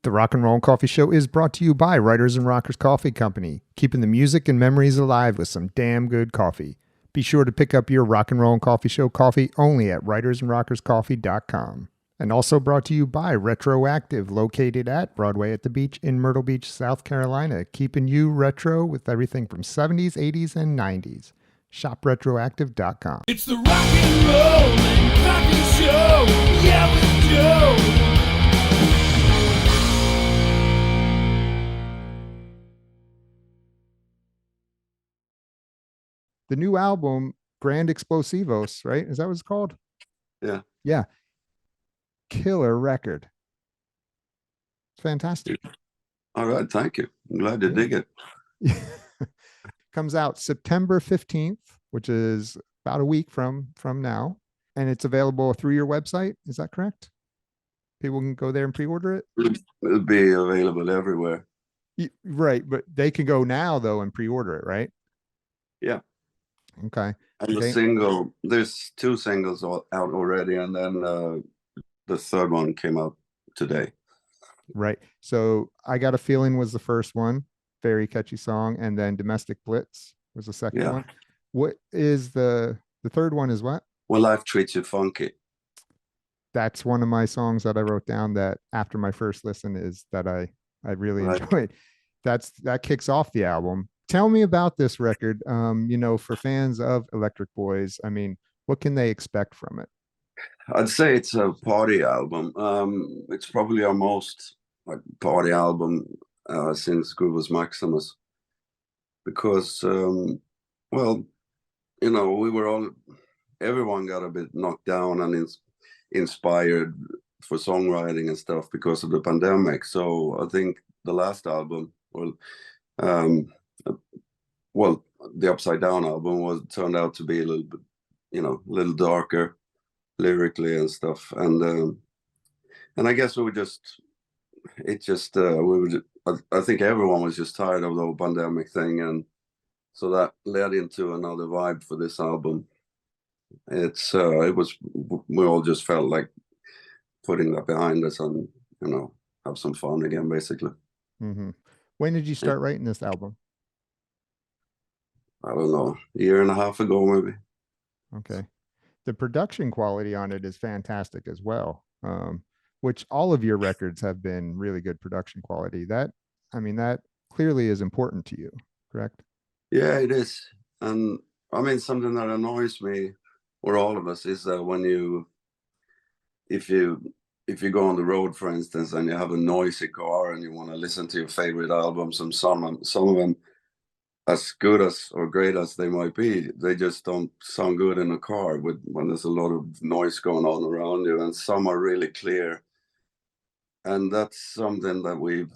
The Rock and Roll Coffee Show is brought to you by Writers and Rockers Coffee Company, keeping the music and memories alive with some damn good coffee. Be sure to pick up your Rock and Roll Coffee Show coffee only at writersandrockerscoffee.com. And also brought to you by Retroactive, located at Broadway at the Beach in Myrtle Beach, South Carolina, keeping you retro with everything from 70s, 80s, and 90s. ShopRetroactive.com. It's the Rock and Roll and Coffee Show. Yeah, with Joe. The new album, Grand Explosivos, right? Is that what it's called? Yeah. Yeah. Killer record. It's fantastic. All right. Thank you. I'm glad to dig it. Comes out September 15th, which is about a week from now. And it's available through your website. Is that correct? People can go there and pre-order it? It'll be available everywhere. Right. But they can go now, though, and pre-order it, right? Yeah. Okay. And the single, there's 2 singles out already, and then the third one came out today. Right. So I Got a Feeling was the first one, very catchy song, and then Domestic Blitz was the second one. What is the third one is what? Well, Life Treats You Funky. That's one of my songs that I wrote down that after my first listen is that I really enjoyed. That kicks off the album. Tell me about this record. For fans of Electric Boys, I mean, what can they expect from it? I'd say it's a party album. It's probably our most party album since Groovus Maximus, because everyone got a bit knocked down and inspired for songwriting and stuff because of the pandemic. So I think the last album, the Upside Down album turned out to be a little bit, a little darker lyrically and stuff. And I guess I think everyone was just tired of the whole pandemic thing. And so that led into another vibe for this album. We all just felt like putting that behind us and, have some fun again, basically. Mm-hmm. When did you start writing this album? I don't know, a year and a half ago, maybe. Okay. The production quality on it is fantastic as well, which all of your records have been really good production quality. That clearly is important to you, correct? Yeah, it is. And I mean, something that annoys me, or all of us, is that if you go on the road, for instance, and you have a noisy car and you want to listen to your favorite albums, and some of them, as good as or great as they might be, they just don't sound good in a car when there's a lot of noise going on around you, and some are really clear. And that's something that we've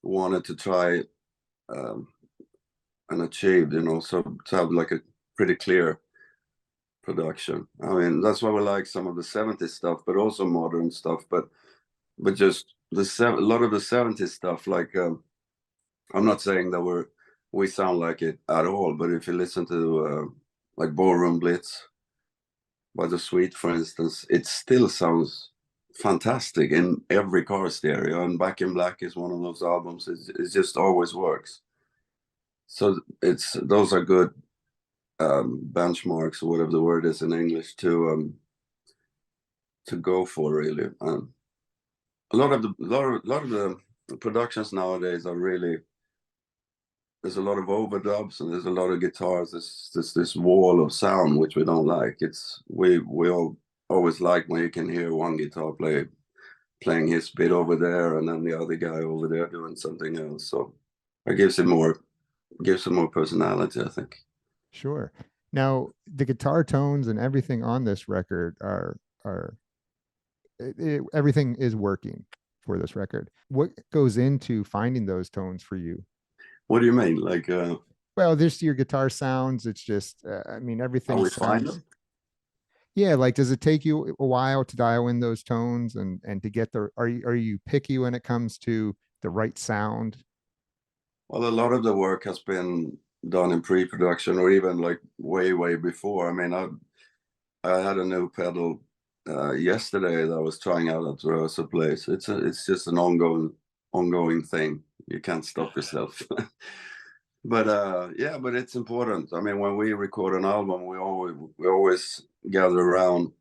wanted to try and achieve, so to have like a pretty clear production. I mean, that's why we like some of the 70s stuff, but also modern stuff, but just a lot of the 70s stuff, like I'm not saying that we sound like it at all, but if you listen to like Ballroom Blitz by The Sweet, for instance, it still sounds fantastic in every car stereo. And Back in Black is one of those albums. It just always works. So those are good benchmarks, or whatever the word is in English, to go for, really. A lot of the productions nowadays are really, there's a lot of overdubs and there's a lot of guitars. There's this wall of sound which we don't like. We all always like when you can hear one guitar playing his bit over there and then the other guy over there doing something else. So it gives it more personality, I think. Sure. Now the guitar tones and everything on this record everything is working for this record. What goes into finding those tones for you? What do you mean? Like, well, this your guitar sounds. It's just, everything. How we find them? Yeah, like, does it take you a while to dial in those tones and to get are you picky when it comes to the right sound? Well, a lot of the work has been done in pre-production, or even like way before. I mean, I had a new pedal yesterday that I was trying out at the rehearsal place. It's just an ongoing thing. You can't stop yourself. But yeah, but it's important. I mean, when we record an album, we always gather around.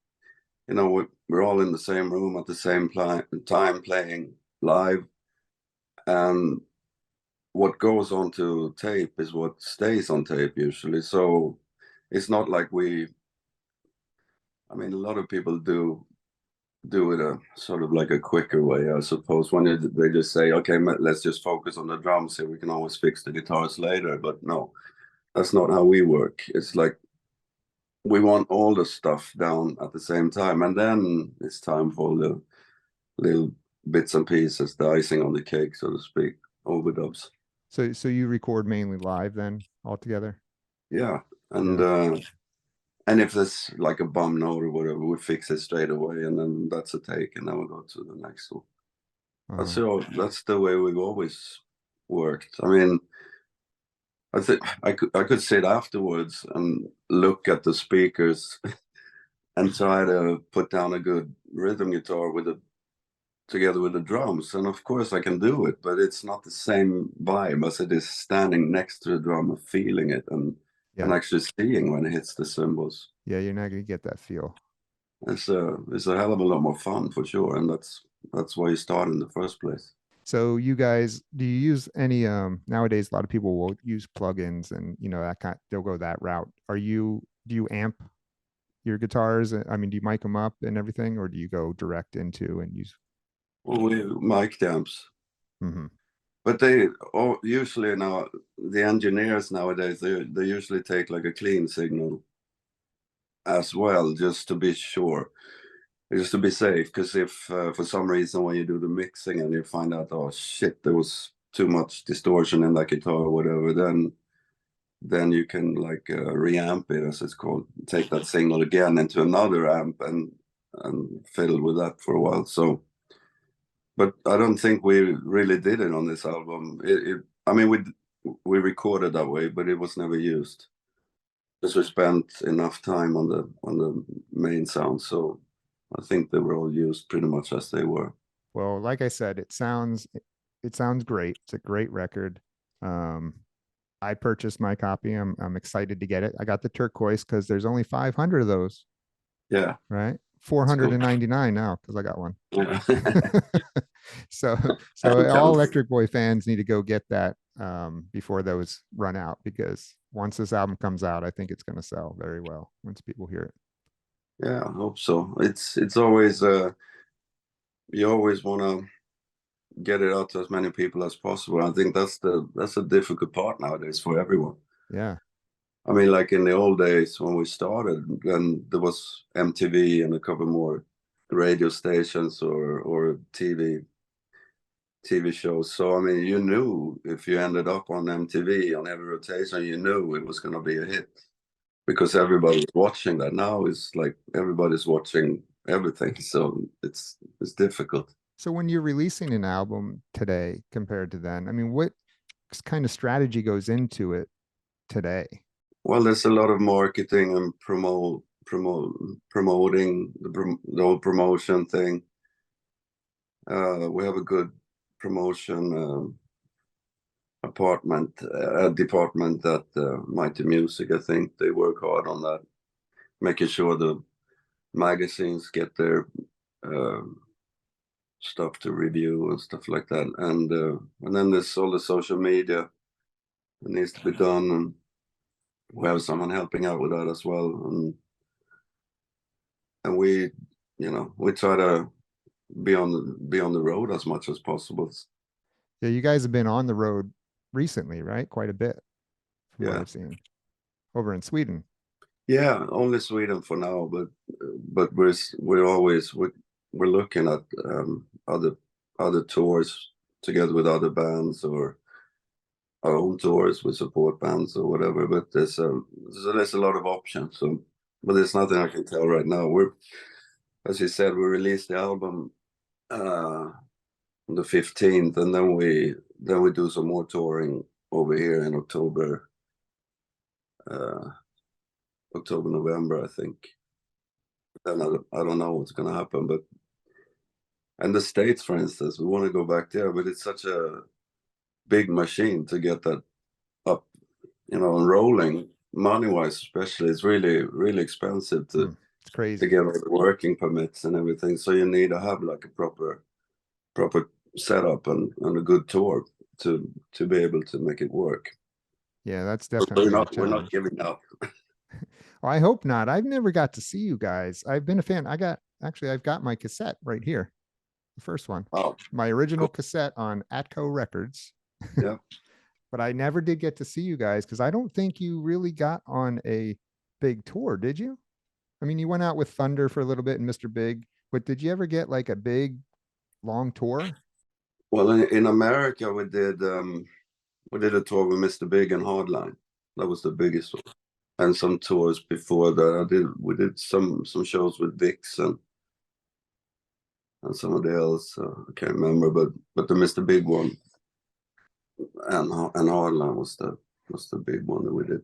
You know, we're all in the same room at the same time playing live, and what goes onto tape is what stays on tape usually. So it's not like I mean, a lot of people do it a sort of like a quicker way, I suppose, when they just say, okay, let's just focus on the drums here, we can always fix the guitars later. But no, that's not how we work. It's like we want all the stuff down at the same time, and then it's time for the little bits and pieces, the icing on the cake, so to speak, overdubs. So you record mainly live then altogether? Yeah, and Yeah. and if there's like a bum note or whatever, we fix it straight away, and then that's a take, and then we go to the next one. That's the way we've always worked. I mean, I think I could sit afterwards and look at the speakers and try to put down a good rhythm guitar together with the drums, and of course I can do it, but it's not the same vibe as it is standing next to the drummer, feeling it, and Yeah. actually seeing when it hits the cymbals. Yeah, you're not gonna get that feel. It's a hell of a lot more fun for sure, and that's why you start in the first place. So you guys, do you use any nowadays a lot of people will use plugins and that they'll go that route. Do you amp your guitars? I mean, do you mic them up and everything, or do you go direct into and use? Well, we mic amps, Mm-hmm. but usually now the engineers nowadays they usually take like a clean signal as well, just to be sure, just to be safe. Because if for some reason when you do the mixing and you find out, oh shit, there was too much distortion in that guitar or whatever, then you can like reamp it, as it's called, take that signal again into another amp and fiddle with that for a while. So, but I don't think we really did it on this album. I mean, we recorded that way, but it was never used because we spent enough time on the main sound. So I think they were all used pretty much as they were. Well, like I said, it sounds great. It's a great record. Um, I purchased my copy. I'm excited to get it. I got the turquoise because there's only 500 of those, Yeah. right? So, 499 now because I got one. yeah. so And all counting. Electric Boy fans need to go get that before those run out, because once this album comes out, I think it's going to sell very well once people hear it. Yeah, I hope so. It's always you always want to get it out to as many people as possible. I think that's a difficult part nowadays for everyone. Yeah. I mean, like in the old days when we started, then there was MTV and a couple more radio stations or TV shows. So I mean, you knew if you ended up on MTV on every rotation, you knew it was going to be a hit because everybody was watching that. Now it's like everybody's watching everything, so it's difficult. So when you're releasing an album today compared to then, I mean, what kind of strategy goes into it today? Well, there's a lot of marketing and promoting the whole promotion thing. We have a good promotion department at Mighty Music. I think they work hard on that, making sure the magazines get their uh, stuff to review and stuff like that. And then there's all the social media that needs to be done, and we have someone helping out with that as well. And we try to be on the road as much as possible. Yeah, you guys have been on the road recently, right? Quite a bit from what Yeah. I've seen over in Sweden. Yeah, only Sweden for now, but we're looking at other tours together with other bands, or our own tours with support bands or whatever. But there's a lot of options. So, but there's nothing I can tell right now. As you said, we released the album on the 15th, and then we do some more touring over here in October, November, I think. then I don't know what's going to happen. But and the States, for instance, we want to go back there, but it's such a big machine to get that up, and rolling. Money wise, especially, it's really expensive It's to crazy. get all the working permits and everything. So you need to have like a proper setup and a good tour to be able to make it work. Yeah, that's But definitely the we're not challenge. giving up. Well, I hope not. I've never got to see you guys. I've been a fan. I've got my cassette right here. The first one. Oh, My original cool. cassette on Atco Records. Yeah. But I never did get to see you guys because I don't think you really got on a big tour, did you? I mean, you went out with Thunder for a little bit and Mr. Big, but did you ever get like a big long tour? Well, in America, we did a tour with Mr. Big and Hardline. That was the biggest one. And some tours before that. We did some shows with Dix and somebody else. I can't remember, but the Mr. Big one and Hardline was the big one that we did.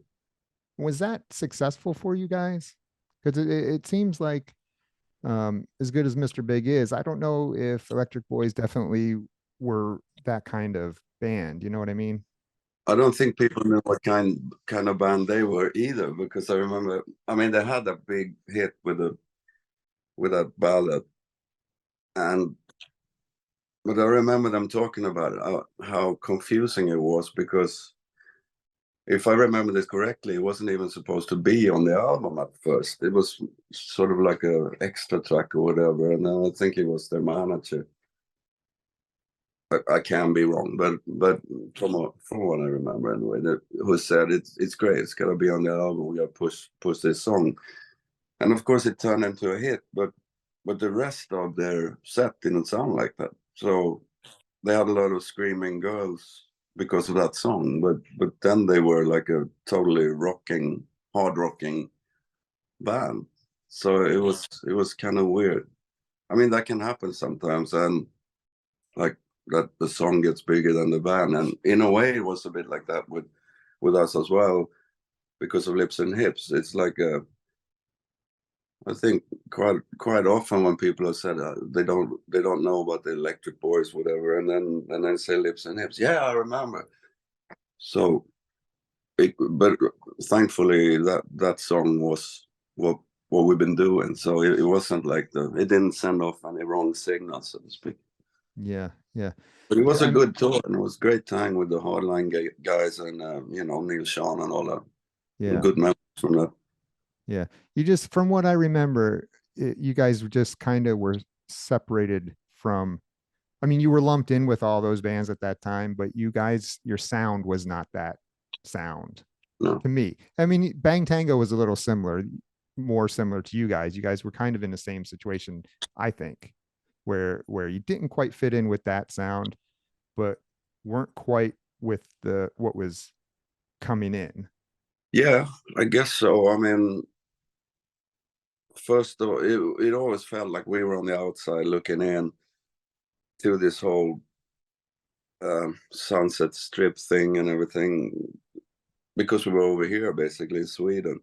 Was that successful for you guys? Because it seems like as good as Mr. Big is, I don't know if Electric Boys definitely were that kind of band. You know what I mean? I don't think people knew what kind of band they were either, because I remember. I mean, they had a big hit with that ballad, but I remember them talking about it, how confusing it was, because if I remember this correctly, it wasn't even supposed to be on the album at first. It was sort of like a extra track or whatever, and I think it was their manager. I can be wrong, but from what I remember anyway, who said it's great, it's gotta be on the album. We gotta push this song, and of course it turned into a hit. But the rest of their set didn't sound like that. So they had a lot of screaming girls because of that song. But then they were like a totally hard rocking band. So it was kind of weird. I mean, that can happen sometimes, and like that the song gets bigger than the band, and in a way it was a bit like that with us as well, because of Lips and Hips. It's like I think quite often when people have said they don't know about the Electric Boys, whatever, and then say Lips and Hips. Yeah, I remember. So, but thankfully that song was what we've been doing. So it wasn't like it didn't send off any wrong signals, so to speak. Yeah, yeah. But it was a I'm good tour, and it was a great time with the Hardline guys and Neil Sean and all that. yeah, Good memories from that. yeah. You just, from what I remember, you guys just kind of were separated from. I mean, you were lumped in with all those bands at that time, but you guys, your sound was not that sound No. to me. I mean, Bang Tango was a little similar, more similar to you guys. You guys were kind of in the same situation, I think, where you didn't quite fit in with that sound, but weren't quite with the what was coming in. Yeah, I guess so. I mean, first of all, it always felt like we were on the outside looking in to this whole Sunset Strip thing and everything, because we were over here basically in Sweden,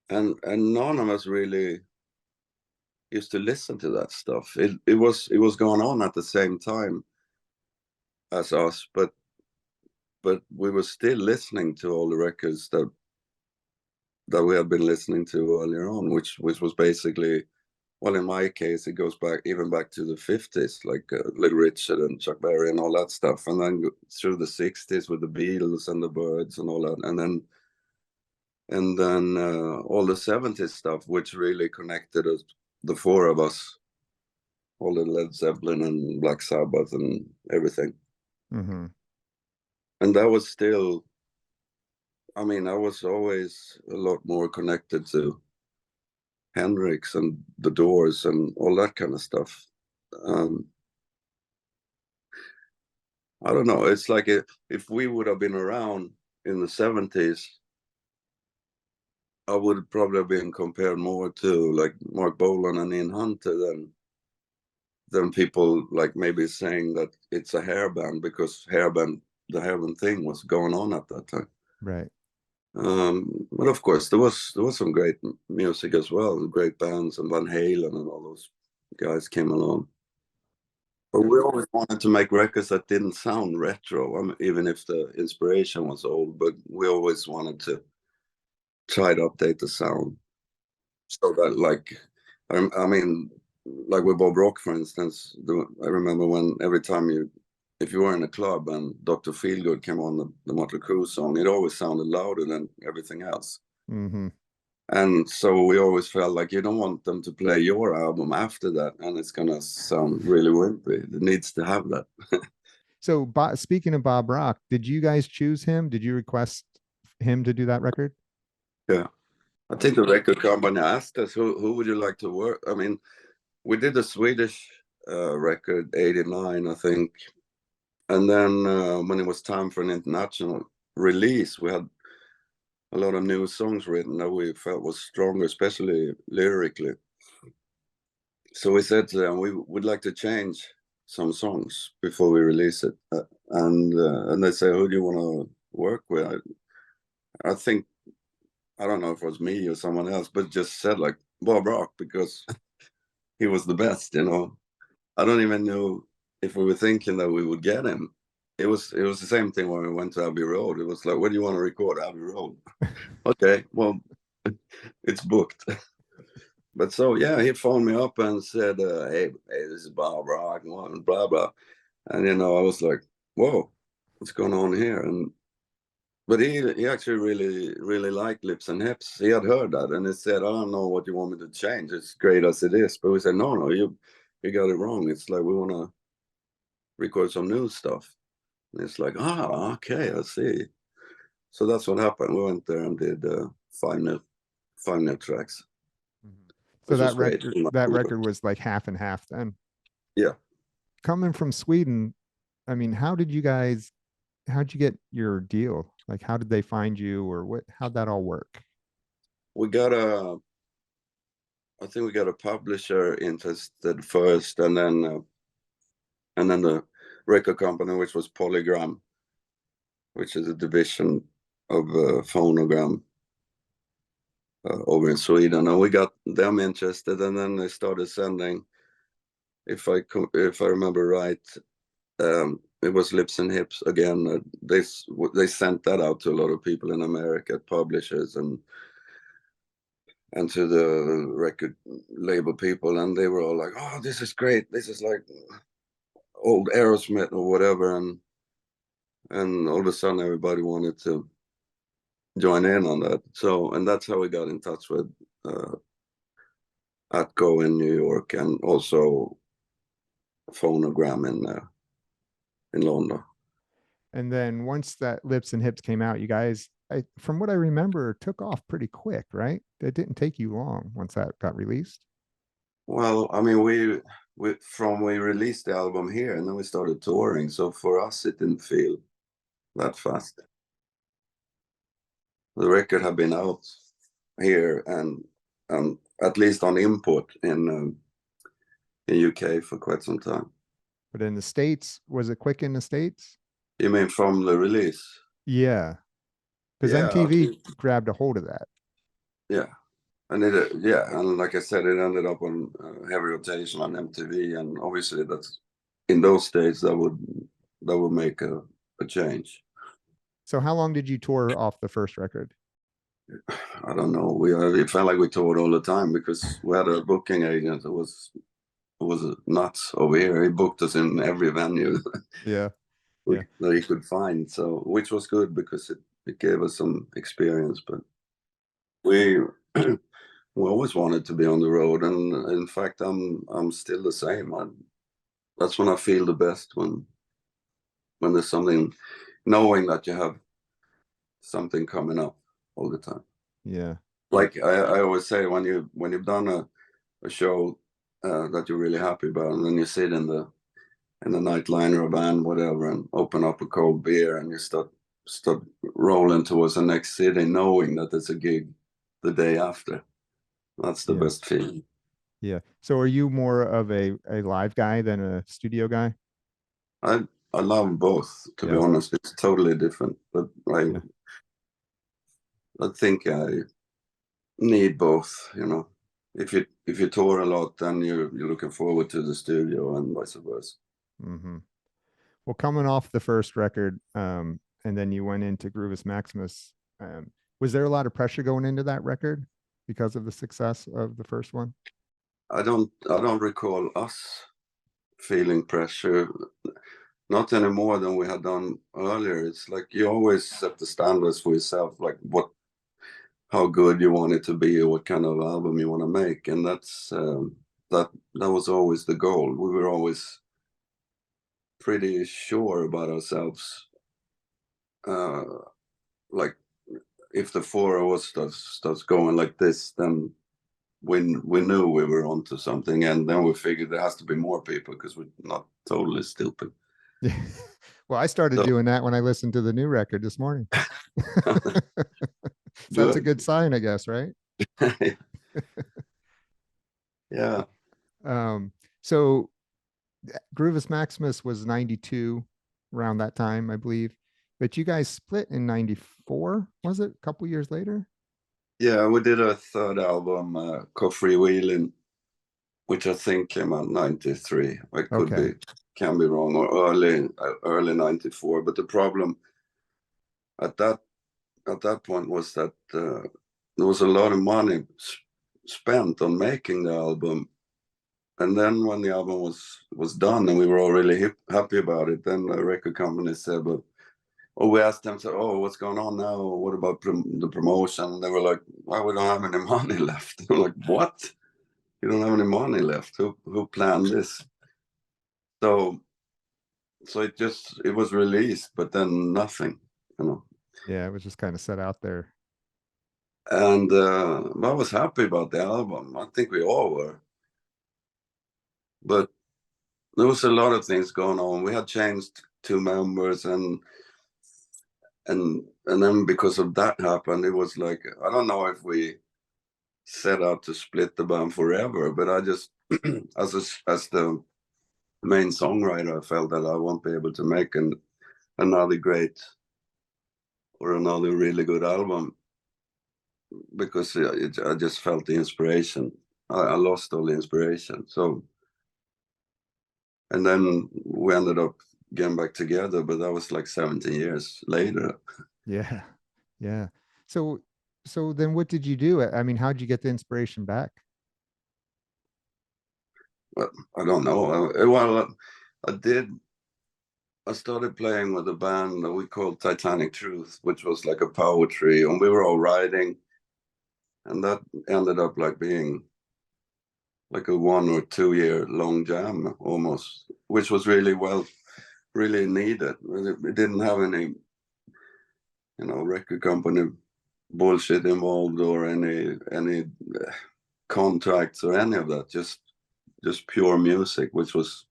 and none of us really used to listen to that stuff. It was going on at the same time as us, but we were still listening to all the records that we had been listening to earlier on, which was basically, well, in my case, it goes back to the 50s, like Little Richard and Chuck Berry and all that stuff, and then through the 60s with the Beatles and the Byrds and all that, and then all the 70s stuff, which really connected us, the four of us, all the Led Zeppelin and Black Sabbath and everything. Mm-hmm. And that was still, I mean, I was always a lot more connected to Hendrix and the Doors and all that kind of stuff. I don't know. It's like if we would have been around in the 70s, I would probably have been compared more to like Mark Bolan and Ian Hunter than people like maybe saying that it's a hair band, because the hair band thing was going on at that time. Right. But of course, there was some great music as well, great bands, and Van Halen and all those guys came along. But we always wanted to make records that didn't sound retro, even if the inspiration was old. But we always wanted to try to update the sound so that, like, I mean, like with Bob Rock, for instance. I remember when every time if you were in a club and Dr. Feelgood came on the Motley Crue song, it always sounded louder than everything else. Mm-hmm. And so we always felt like you don't want them to play your album after that, and it's gonna sound really wimpy. It needs to have that. So, speaking of Bob Rock, did you guys choose him? Did you request him to do that record? Yeah, I think the record company asked us, who would you like to work? I mean, we did a Swedish record, '89, I think, and then when it was time for an international release, we had a lot of new songs written that we felt was stronger, especially lyrically. So we said to them, we would like to change some songs before we release it. And they say, who do you want to work with? I think, I don't know if it was me or someone else, but just said like Bob Rock because he was the best, you know. I don't even know if we were thinking that we would get him. It was the same thing when we went to Abbey Road. It was like, when do you want to record Abbey Road? Okay, well, it's booked. But so yeah, he phoned me up and said, hey, this is Bob Rock and blah blah. And I was like, whoa, what's going on here? But he actually really liked Lips and Hips. He had heard that, and he said, I don't know what you want me to change. It's great as it is. But we said, no, you got it wrong. It's like we want to record some new stuff. And it's like, okay, I see. So that's what happened. We went there and did 5 new tracks, So which was great. that record was like half and half then. Yeah. Coming from Sweden, I mean, how'd you get your deal? Like, how did they find you, or how'd that all work? We got I think we got a publisher interested first, and then the record company, which was Polygram, which is a division of Phonogram over in Sweden, and we got them interested, and then they started sending, if I remember right, it was Lips and Hips again. They sent that out to a lot of people in America, publishers and to the record label people, and they were all like, "Oh, this is great! This is like old Aerosmith or whatever," and all of a sudden everybody wanted to join in on that. So, and that's how we got in touch with Atco in New York, and also Phonogram in London. And then once that Lips and Hips came out, you guys, from what I remember, took off pretty quick, right? It didn't take you long once that got released. Well, I mean, we released the album here, and then we started touring. So for us, it didn't feel that fast. The record had been out here and at least on import in UK for quite some time. But in the States, was it quick in the States? You mean from the release? Yeah. Because Yeah, MTV grabbed a hold of that. yeah. And and like I said, it ended up on heavy rotation on MTV, and obviously that's in those days that would make a change. So how long did you tour off the first record? I don't know. It felt like we toured all the time because we had a booking agent that was nuts over here. He booked us in every venue Yeah. Yeah. that he could find. So, which was good because it gave us some experience. But we we always wanted to be on the road, and in fact, I'm still the same. That's when I feel the best, when there's something, knowing that you have something coming up all the time. Yeah. Like I always say, when you've done a show that you're really happy about, and then you sit in the nightliner or band, whatever, and open up a cold beer, and you start rolling towards the next city, knowing that there's a gig the day after. That's the best feeling. Yeah. So are you more of a live guy than a studio guy? I love both, to be Yeah. honest. It's totally different, but Yeah. I think I need both, you know. If you tour a lot, then you're looking forward to the studio and vice versa. Mm-hmm. Well, coming off the first record, and then you went into Groovus Maximus, was there a lot of pressure going into that record because of the success of the first one? I don't recall us feeling pressure, not any more than we had done earlier. It's like you always set the standards for yourself, like how good you want it to be or what kind of album you want to make, and that's that was always the goal. We were always pretty sure about ourselves. Like if the four of us starts going like this, then we knew we were onto something, and then we figured there has to be more people because we're not totally stupid. Yeah. Well, I started So, doing that when I listened to the new record this morning. So that's a good sign, I guess, right? Yeah. So Groovus Maximus was 92 around that time, I believe. But you guys split in 94, was it? A couple years later? Yeah, we did a third album, called Freewheeling, which I think came out 93. I could Okay. be, can be wrong, or early 94. But the problem at that point was that there was a lot of money spent on making the album, and then when the album was done and we were all really happy about it, then the record company said, "But we asked them, so, oh, what's going on now? What about the promotion?" They were like, "Well, we don't have any money left." We're like, "What? You don't have any money left? Who planned this?" So it was released, but then nothing, you know. Yeah, it was just kind of set out there. And I was happy about the album. I think we all were. But there was a lot of things going on. We had changed two members, and then because of that happened, it was like, I don't know if we set out to split the band forever, but I just as the main songwriter, I felt that I won't be able to make another great or another really good album, because I just felt the inspiration. I lost all the inspiration. So, and then we ended up getting back together, but that was like 17 years later. Yeah. Yeah. So then what did you do? I mean, how'd you get the inspiration back? But I don't know. Well, I did. I started playing with a band that we called Titanic Truth, which was like a power trio, and we were all writing, and that ended up like being like a 1 or 2 year long jam almost, which was really needed. We didn't have any, record company bullshit involved or any contracts or any of that. Just pure music, which was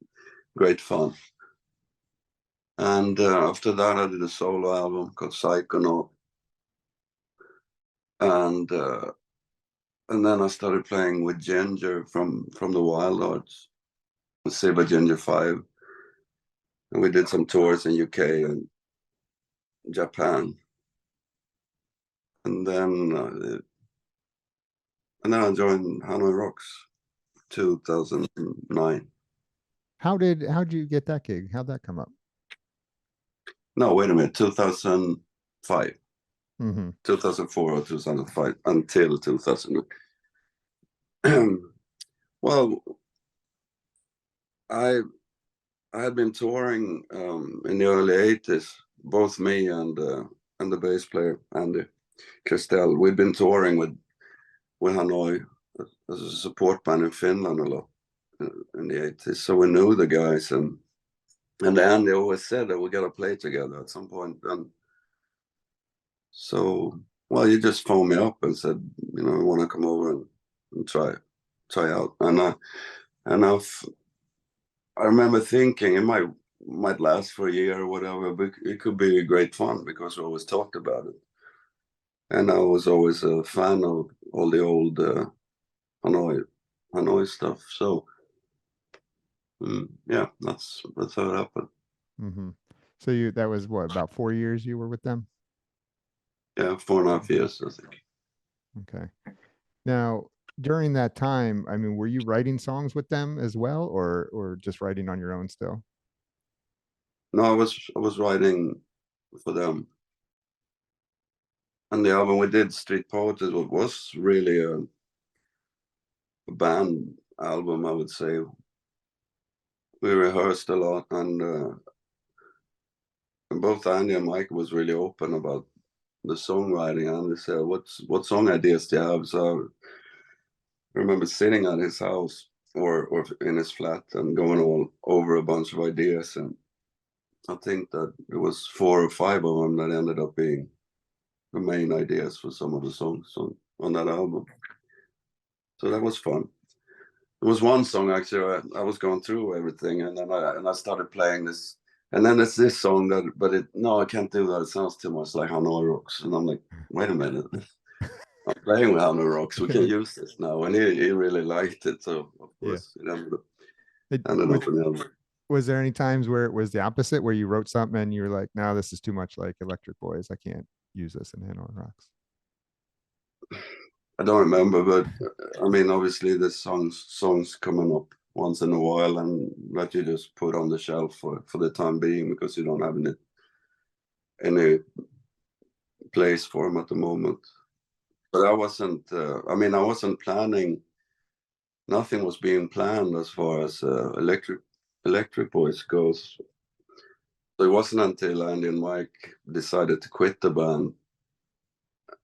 great fun. And after that, I did a solo album called Psychonaut, and then I started playing with Ginger from the Wild Arts, Siba Ginger 5, and we did some tours in UK and Japan, and then I joined Hanoi Rocks 2009. How'd you get that gig? How'd that come up? No, wait a minute, 2005. Mm-hmm. 2004 or 2005 until 2000. Well, I had been touring in the early 80s, both me and the bass player Andy Christel. We'd been touring with Hanoi as a support band in Finland a lot in the 80s, so we knew the guys, and Andy always said that we got to play together at some point. And so, well, he just phoned me up and said, I want to come over and try out. And I remember thinking it might last for a year or whatever, but it could be great fun because we always talked about it. And I was always a fan of all the old Hanoi stuff. So yeah, that's how it happened. Mm-hmm. So that was what, about 4 years you were with them? Yeah, 4.5 years, I think. Okay. Now, during that time, I mean, were you writing songs with them as well, or just writing on your own still? No, I was writing for them. And the album we did, Street Poetry, was really a band album, I would say. We rehearsed a lot, and both Andy and Mike was really open about the songwriting. And they said, what song ideas do you have? So I remember sitting at his house or in his flat and going all over a bunch of ideas. And I think that it was 4 or 5 of them that ended up being the main ideas for some of the songs on that album. So that was fun. There was one song actually. I was going through everything, and then I started playing this, and then there's this song that, but no, I can't do that. It sounds too much like Hanoi Rocks, and I'm like, wait a minute, I'm playing with Hanoi Rocks. We can use this now, and he really liked it. So of Yeah. course, it ended It, up in the album. was there any times where it was the opposite, where you wrote something and you were like, "No, this is too much like Electric Boys. I can't use this in Hanoi Rocks." I don't remember, but I mean, obviously, there's songs coming up once in a while, and that you just put on the shelf for the time being because you don't have any place for them at the moment. But I wasn't. I mean, I wasn't planning. Nothing was being planned as far as Electric Boys goes. So it wasn't until Andy and Mike decided to quit the band,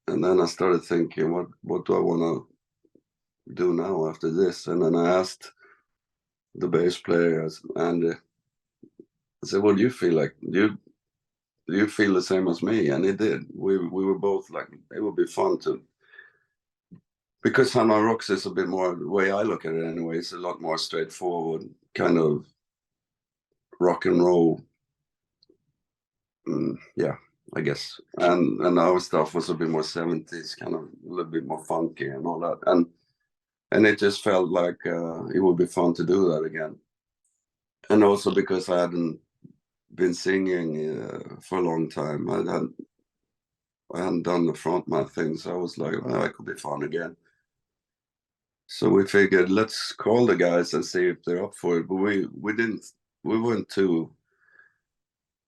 and then I started thinking, what do I want to do now after this? And then I asked the bass player, Andy. I said, "What do you feel like? Do you feel the same as me?" And he did. We were both like, it would be fun to, because Hanoi Rocks is a bit more, the way I look at it anyway, it's a lot more straightforward, kind of rock and roll. Yeah, I guess. And our stuff was a bit more 70s, kind of a little bit more funky and all that. And it just felt like it would be fun to do that again. And also because I hadn't been singing for a long time. I hadn't done the frontman thing, so I was like, well, that could be fun again. So we figured, let's call the guys and see if they're up for it. But we weren't too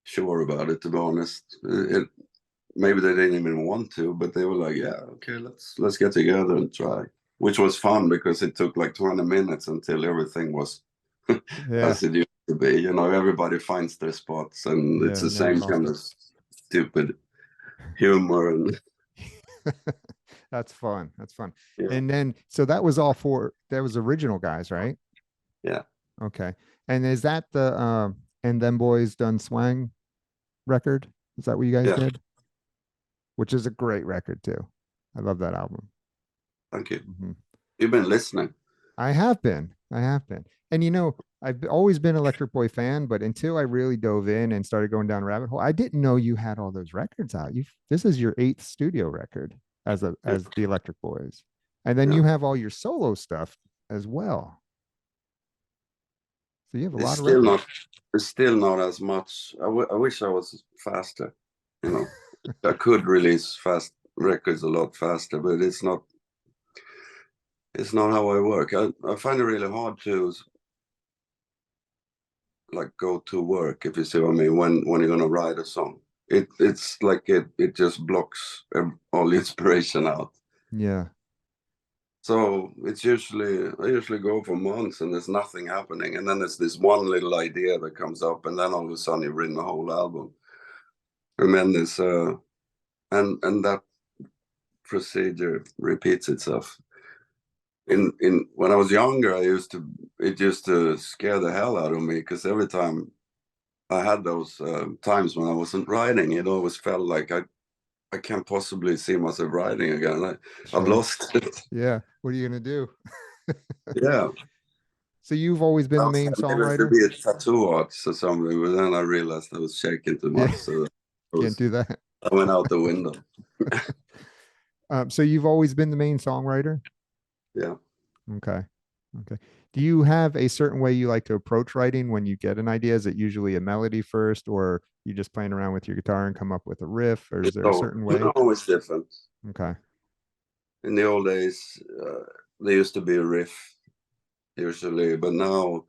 sure about it, to be honest. Maybe they didn't even want to, but they were like, yeah, okay, let's get together and try. Which was fun because it took like 20 minutes until everything was Yeah, as it used to be. You know, everybody finds their spots, and it's yeah, the never same lost kind it. of stupid humor and That's fun. That's fun. yeah, And then, so that was all four. That was original guys, right? yeah, Okay. And is that the and them boys done swang record? Is that what you guys yeah. did? Which is a great record too. I love that album. Thank you. Mhm. You've been listening. I have been. I have been. And you know, I've always been an Electric Boy fan, but until I really dove in and started going down a rabbit hole, I didn't know you had all those records out. You This is your eighth studio record Yeah, as the Electric Boys. And then yeah. you have all your solo stuff as well. So you have a It's lot of still records. not. It's still not as much. I wish I was faster. You know, I could release fast records a lot faster, but it's not. It's not how I work. I find it really hard to like go to work, if you see what I mean, when you're gonna write a song. It's like it just blocks all the inspiration out. Yeah. So I usually go for months and there's nothing happening, and then there's this one little idea that comes up, and then all of a sudden you've written a whole album. And then this and that procedure repeats itself. In when I was younger, it used to scare the hell out of me because every time I had those times when I wasn't writing, it always felt like I can't possibly see myself writing again. I've Sure. lost it. Yeah. What are you gonna do? Yeah. So you've always been I the was main maybe to songwriter? be a tattoo artist or something, but then I realized I was shaking too Yeah. much, so Can't do that. I went out the window. So you've always been the main songwriter? Yeah. Okay. Okay. Do you have a certain way you like to approach writing when you get an idea? Is it usually a melody first, or you just playing around with your guitar and come up with a riff, or is there a So certain way? no, it's different. Okay. In the old days, there used to be a riff usually, but now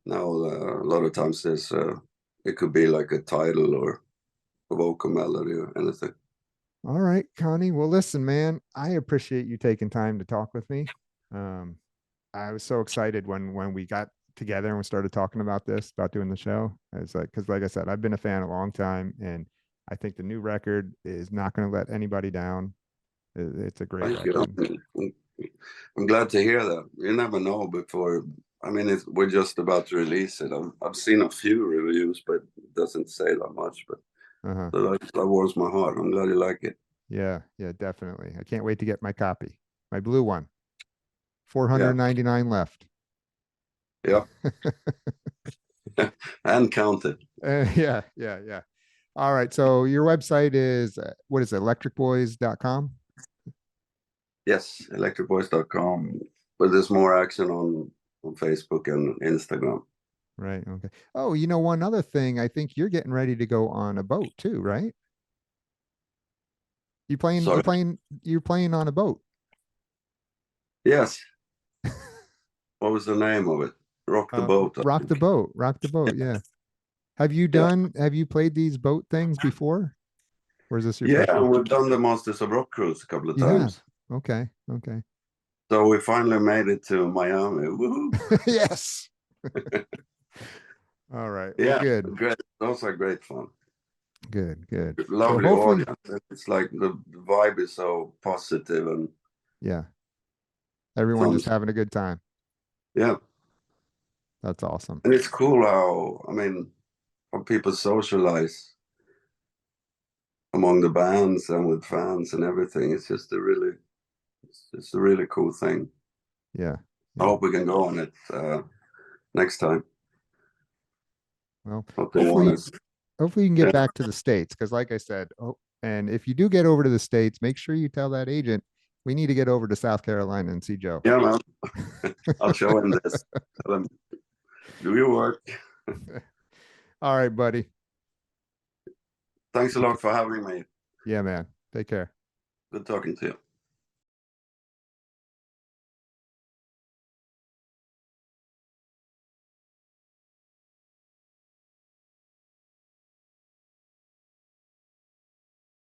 a lot of times there's it could be like a title or a vocal melody or anything. All right, Connie. Well, listen, man, I appreciate you taking time to talk with me. Um, I was so excited when we got together and we started talking about this, about doing the show. I was like, because like I said, I've been a fan a long time, and I think the new record is not going to let anybody down. It's a great Thank you. record. I'm glad to hear that. You never know before. I mean, we're just about to release it. I've seen a few reviews, but it doesn't say that much. But Uh-huh. so that warms my heart. I'm glad you like it. Yeah, yeah, definitely. I can't wait to get my copy, my blue one. Yeah, 499 left. yeah, and counted. Yeah, yeah, yeah. All right. So your website is what is it, electricboys.com? Yes, electricboys.com. But there's more action on Facebook and Instagram. Right. Okay. Oh, one other thing, I think you're getting ready to go on a boat too, right? You playing you Sorry. playing you're playing on a boat. Yes. What was the name of it? Rock the Boat, I Rock the think. boat. Rock the boat. Yeah. Yeah. Have you played these boat things before? Or is this your Yeah, first one? and we've done the Masters of Rock cruise a couple of You have. times. Okay. Okay. So we finally made it to Miami. Woohoo! Yes. All right. Well, Yeah, good. great. Those are great fun. Good. Good. Well, Lovely hopefully, audience. It's like the vibe is so positive and yeah, everyone fun. just having a good time. Yeah, That's awesome. and it's cool how how people socialize among the bands and with fans and everything. It's a really cool thing. Yeah. I Yeah. hope we can go on it next time. Well, What they want hopefully, is hopefully you can get yeah, back to the States. Cause like I said, and if you do get over to the States, make sure you tell that agent we need to get over to South Carolina and see Joe. yeah, man. I'll show him this. Tell him, do your work. All right, buddy. Thanks a Take care. lot for having me. Yeah, man. Take care. Good talking to you.